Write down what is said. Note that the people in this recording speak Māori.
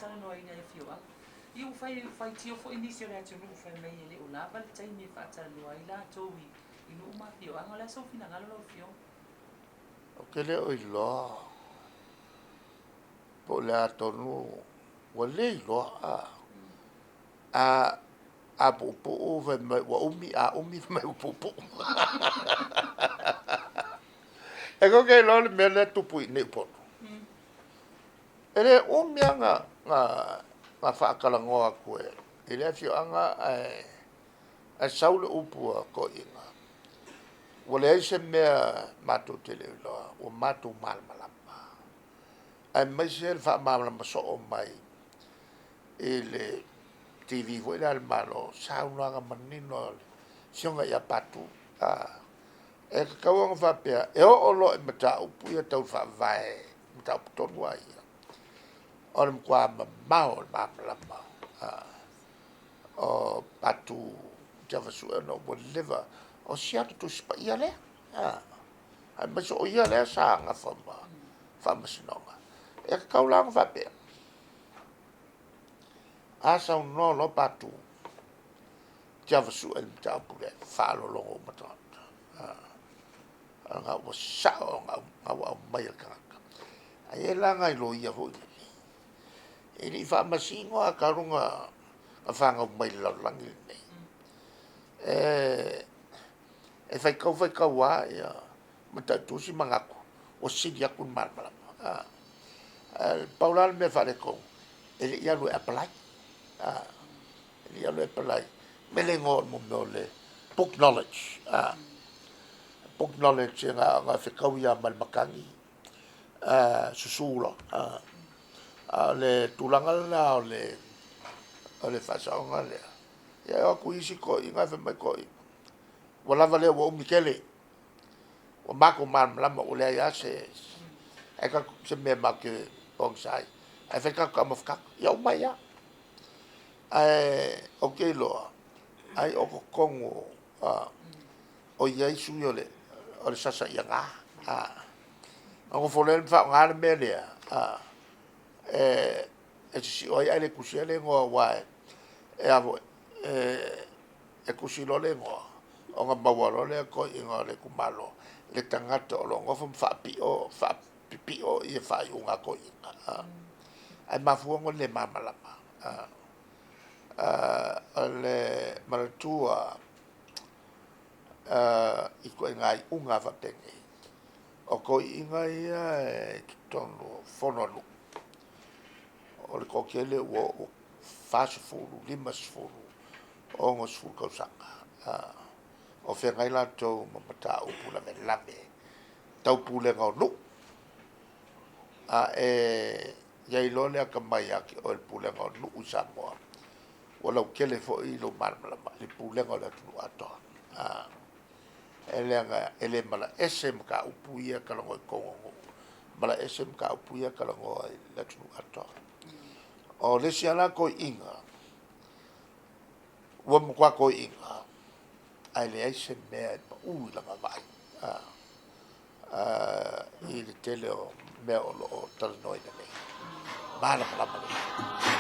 tala no ina e fio i u fai tio fo inisio le atu nu fai mai ele o lava le tai me fa tala no ai la to i nu ma fio anga la so fina ngalo lo fio o ke le o ilo po le ato nu wa le ilo a po o ve mai wa umi a umi mai po e ko ke lo me le tu pui ne po ele umi anga nga fa kala ngoa ko ele fio anga a saule upu ko inga wale se me matu tele lo o matu mal malapa ai mai se fa mal so o mai ele TV foi al malo sa una ga manino sionga ya patu e ka wang fa pe e o lo mata upu ya tau fa vai mata to wai on kwa mau ma lama o patu java su no bo liver o sia tu spa ia le ai ma so ia le sa nga fa ma sinonga e ka ulang fa pe asa un no lo patu java su el tapule fa lo lo mata nga o sa nga wa mai ka ai la nga lo ia ho e ni fa ma singo a karunga a fa nga mai lo langi e fai kau wa ya mata tu si mangaku o si dia kun mal mal paulal me fa le ko ele ia lo apply ele ia lo apply me le ngor mo no le book knowledge nga fa kau ya mal makangi susulo le tulanga la le fa sa nga le ya ku isi ko inga fa mai ko wala vale wo mikele o mako man la mo le ya se e ka se me ma ke on sai e fa ka mo fa ya mai ya okay lo ai o kongo o ye su yo le o sa sa ya nga o fo le fa nga me le si o ai le kusiele ngo wa avo e kusilo le ngo o nga bawalo le ko inga le kumalo le tangata o longo fa pi o i fa yu nga ko inga ai mafu ngo le mamala le maratua i ko inga unga fa tenge o ko inga ia tono fono o le kokele o fast food lima food o ngos food ko sanga o fe ngai la to mata o pula me lave tau pule ngau no ya ilo le ka mai aki o le pule ngau no usa mo o lo kele fo i lo mal mal le pule ngau le tu ato ele mala esem ka upuia ka lo ko mala esem ka upuia ka lo le tu ato o le siana ko inga wo mo kwa ko inga ai le ai se me la vai i le tele o me o tal noi de me mala mala